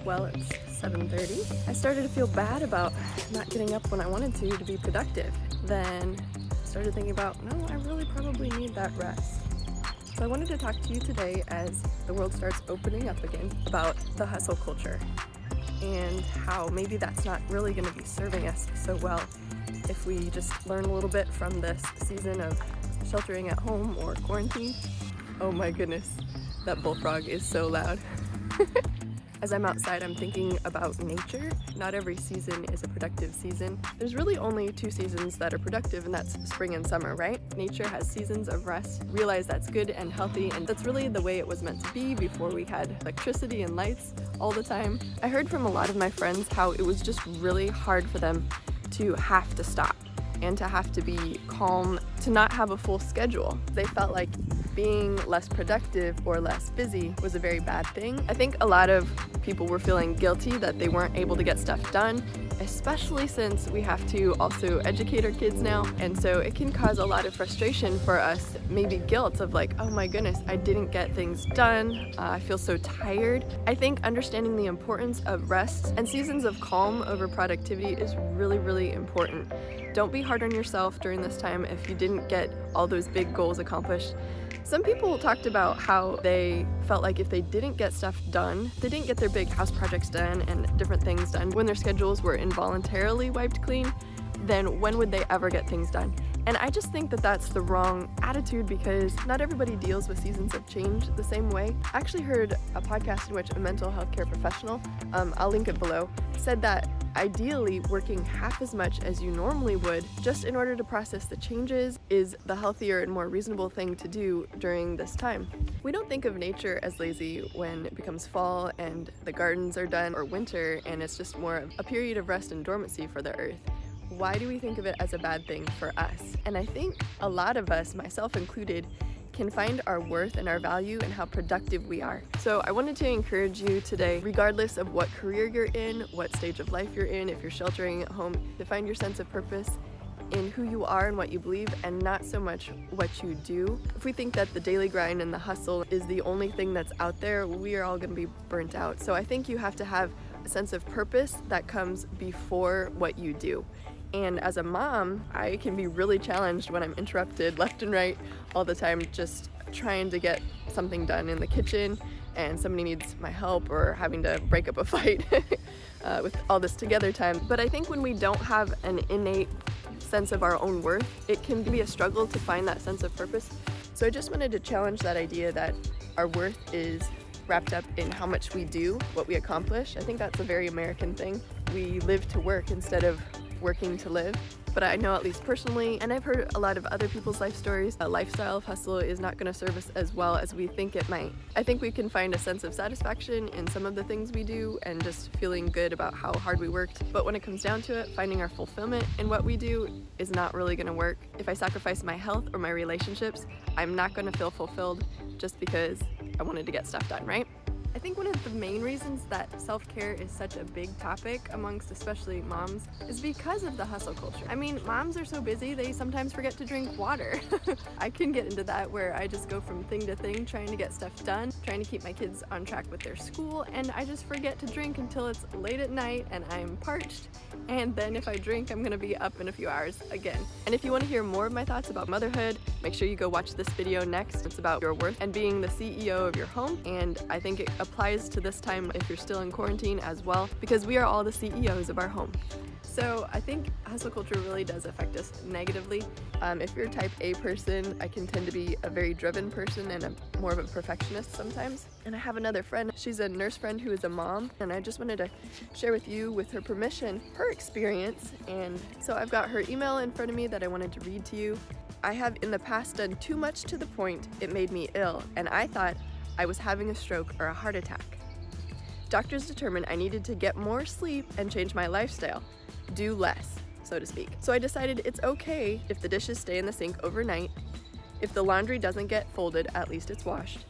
Well, it's 7:30. I started to feel bad about not getting up when I wanted to be productive. Then started thinking about, no, I really probably need that rest. So I wanted to talk to you today as the world starts opening up again about the hustle culture and how maybe that's not really going to be serving us so well if we just learn a little bit from this season of sheltering at home or quarantine. Oh my goodness, that bullfrog is so loud. As I'm outside, I'm thinking about nature. Not every season is a productive season. There's really only two seasons that are productive, and that's spring and summer, right? Nature has seasons of rest. Realize that's good and healthy, and that's really the way it was meant to be before we had electricity and lights all the time. I heard from a lot of my friends how it was just really hard for them to have to stop and to have to be calm, to not have a full schedule. They felt like being less productive or less busy was a very bad thing. I think a lot of people were feeling guilty that they weren't able to get stuff done, especially since we have to also educate our kids now. And so it can cause a lot of frustration for us, maybe guilt of like, oh my goodness, I didn't get things done. I feel so tired. I think understanding the importance of rest and seasons of calm over productivity is really, really important. Don't be hard on yourself during this time if you didn't get all those big goals accomplished. Some people talked about how they felt like if they didn't get stuff done, they didn't get their big house projects done and different things done when their schedules were involuntarily wiped clean, then when would they ever get things done? And I just think that that's the wrong attitude because not everybody deals with seasons of change the same way. I actually heard a podcast in which a mental health care professional, I'll link it below, said that ideally working half as much as you normally would just in order to process the changes is the healthier and more reasonable thing to do during this time. We don't think of nature as lazy when it becomes fall and the gardens are done, or winter and it's just more of a period of rest and dormancy for the earth. Why do we think of it as a bad thing for us? And I think a lot of us, myself included, can find our worth and our value and how productive we are. So I wanted to encourage you today, regardless of what career you're in, what stage of life you're in, if you're sheltering at home, to find your sense of purpose in who you are and what you believe, and not so much what you do. If we think that the daily grind and the hustle is the only thing that's out there, we are all going to be burnt out. So I think you have to have a sense of purpose that comes before what you do. And as a mom, I can be really challenged when I'm interrupted left and right all the time, just trying to get something done in the kitchen and somebody needs my help, or having to break up a fight with all this together time. But I think when we don't have an innate sense of our own worth, it can be a struggle to find that sense of purpose. So I just wanted to challenge that idea that our worth is wrapped up in how much we do, what we accomplish. I think that's a very American thing. We live to work instead of working to live. But I know, at least personally, and I've heard a lot of other people's life stories, a lifestyle of hustle is not going to serve us as well as we think it might. I think we can find a sense of satisfaction in some of the things we do and just feeling good about how hard we worked. But when it comes down to it, finding our fulfillment in what we do is not really going to work. If I sacrifice my health or my relationships, I'm not going to feel fulfilled just because I wanted to get stuff done, right? I think one of the main reasons that self-care is such a big topic amongst especially moms is because of the hustle culture. I mean, moms are so busy, they sometimes forget to drink water. I can get into that where I just go from thing to thing trying to get stuff done, trying to keep my kids on track with their school, and I just forget to drink until it's late at night and I'm parched, and then if I drink, I'm gonna be up in a few hours again. And if you want to hear more of my thoughts about motherhood, make sure you go watch this video next. It's about your worth and being the CEO of your home, and I think it applies to this time if you're still in quarantine as well, because we are all the CEOs of our home. So I think hustle culture really does affect us negatively. If you're a type A person, I can tend to be a very driven person and more of a perfectionist sometimes. And I have another friend, she's a nurse friend who is a mom, and I just wanted to share with you, with her permission, her experience. And so I've got her email in front of me that I wanted to read to you. I have in the past done too much to the point it made me ill, and I thought I was having a stroke or a heart attack. Doctors determined I needed to get more sleep and change my lifestyle, do less, so to speak. So I decided it's okay if the dishes stay in the sink overnight. If the laundry doesn't get folded, at least it's washed.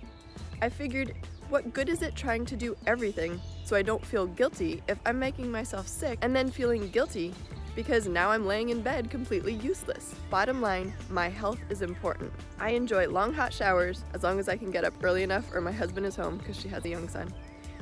I figured, what good is it trying to do everything so I don't feel guilty if I'm making myself sick and then feeling guilty because now I'm laying in bed completely useless. Bottom line, my health is important. I enjoy long hot showers as long as I can get up early enough or my husband is home because she has a young son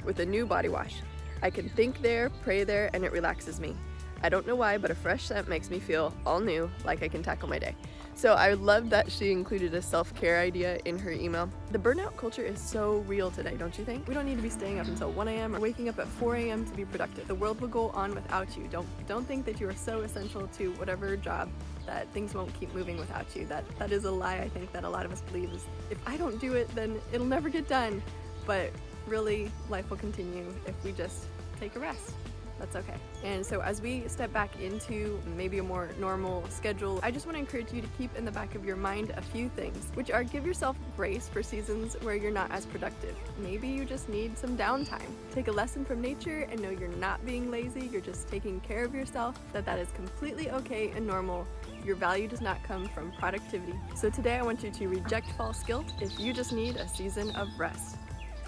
with a new body wash. I can think there, pray there, and it relaxes me. I don't know why, but a fresh scent makes me feel all new, like I can tackle my day. So I love that she included a self-care idea in her email. The burnout culture is so real today, don't you think? We don't need to be staying up until 1 a.m. or waking up at 4 a.m. to be productive. The world will go on without you. Don't think that you are so essential to whatever job that things won't keep moving without you. That is a lie I think that a lot of us believe is if I don't do it, then it'll never get done. But really, life will continue if we just take a rest. That's okay. And so as we step back into maybe a more normal schedule, I just want to encourage you to keep in the back of your mind a few things, which are give yourself grace for seasons where you're not as productive. Maybe you just need some downtime. Take a lesson from nature and know you're not being lazy, you're just taking care of yourself, that is completely okay and normal. Your value does not come from productivity. So today I want you to reject false guilt if you just need a season of rest.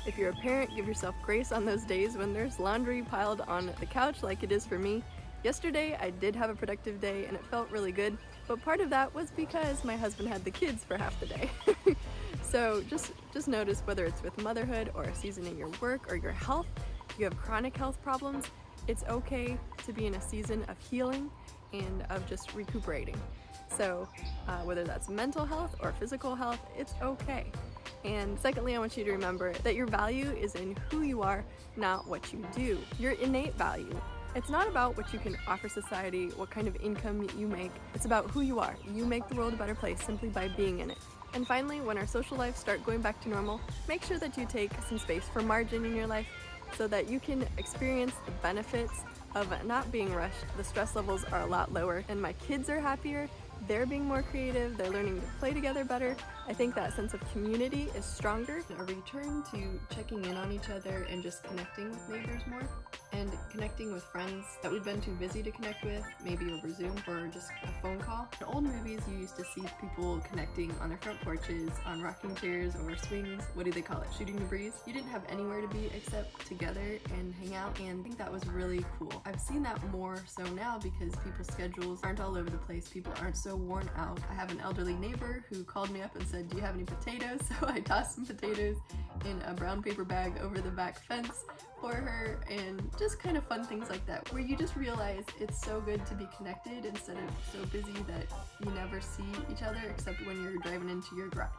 If you're a parent, give yourself grace on those days when there's laundry piled on the couch like it is for me. Yesterday, I did have a productive day and it felt really good, but part of that was because my husband had the kids for half the day. So just notice whether it's with motherhood or a season in your work or your health, if you have chronic health problems, it's okay to be in a season of healing and of just recuperating. So whether that's mental health or physical health, it's okay. And secondly, I want you to remember that your value is in who you are, not what you do. Your innate value. It's not about what you can offer society, what kind of income you make. It's about who you are. You make the world a better place simply by being in it. And finally, when our social lives start going back to normal, make sure that you take some space for margin in your life so that you can experience the benefits of not being rushed. The stress levels are a lot lower and my kids are happier. They're being more creative, they're learning to play together better. I think that sense of community is stronger. A return to checking in on each other and just connecting with neighbors more, and connecting with friends that we've been too busy to connect with, maybe over Zoom or just a phone call. In old movies, you used to see people connecting on their front porches, on rocking chairs or swings. What do they call it? Shooting the breeze. You didn't have anywhere to be except together and hang out, and I think that was really cool. I've seen that more so now because people's schedules aren't all over the place. People aren't so worn out. I have an elderly neighbor who called me up and said, "Do you have any potatoes?" So I tossed some potatoes in a brown paper bag over the back fence for her, and just kind of fun things like that where you just realize it's so good to be connected instead of so busy that you never see each other except when you're driving into your garage.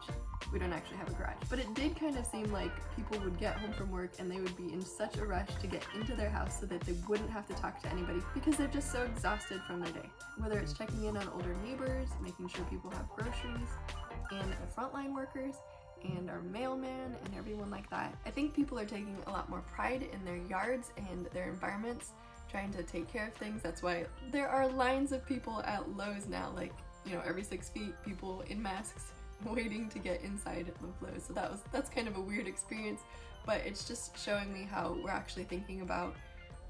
We don't actually have a garage, but it did kind of seem like people would get home from work and they would be in such a rush to get into their house so that they wouldn't have to talk to anybody because they're just so exhausted from their day. Whether it's checking in on older neighbors, making sure people have groceries, and the frontline workers, and our mailman and everyone like that. I think people are taking a lot more pride in their yards and their environments, trying to take care of things. That's why there are lines of people at Lowe's now, like, you know, every 6 feet, people in masks waiting to get inside of Lowe's. So that's kind of a weird experience, but it's just showing me how we're actually thinking about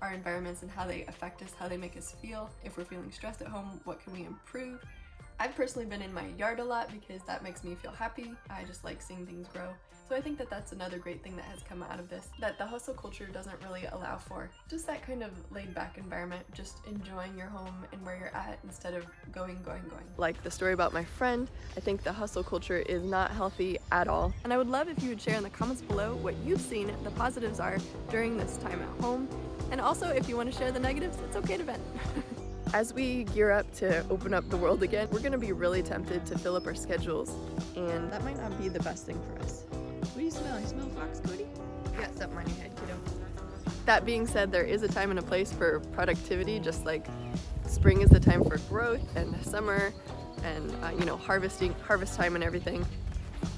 our environments and how they affect us, how they make us feel. If we're feeling stressed at home, what can we improve? I've personally been in my yard a lot because that makes me feel happy. I just like seeing things grow. So I think that that's another great thing that has come out of this, that the hustle culture doesn't really allow for. Just that kind of laid back environment, just enjoying your home and where you're at instead of going. Like the story about my friend, I think the hustle culture is not healthy at all. And I would love if you would share in the comments below what you've seen the positives are during this time at home. And also if you want to share the negatives, it's okay to vent. As we gear up to open up the world again, we're going to be really tempted to fill up our schedules, and that might not be the best thing for us. What do you smell? You smell fox, Cody? You got something on your head, kiddo. That being said, there is a time and a place for productivity, just like spring is the time for growth and summer and harvest time and everything.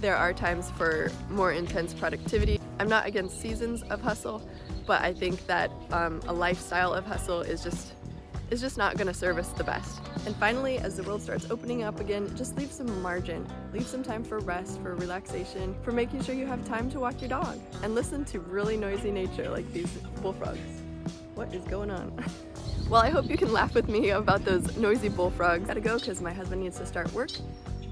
There are times for more intense productivity. I'm not against seasons of hustle, but I think that a lifestyle of hustle is just not going to serve us the best. And finally, as the world starts opening up again, just leave some margin. Leave some time for rest, for relaxation, for making sure you have time to walk your dog, and listen to really noisy nature like these bullfrogs. What is going on? Well, I hope you can laugh with me about those noisy bullfrogs. Gotta go because my husband needs to start work.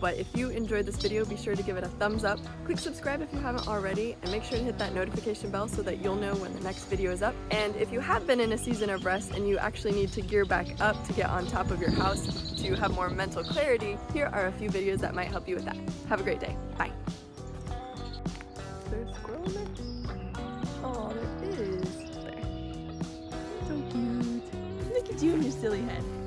But if you enjoyed this video, be sure to give it a thumbs up. Click subscribe if you haven't already, and make sure to hit that notification bell so that you'll know when the next video is up. And if you have been in a season of rest and you actually need to gear back up to get on top of your house to have more mental clarity, here are a few videos that might help you with that. Have a great day. Bye. There's a squirrel in there? Oh, there is. There. you and your silly head.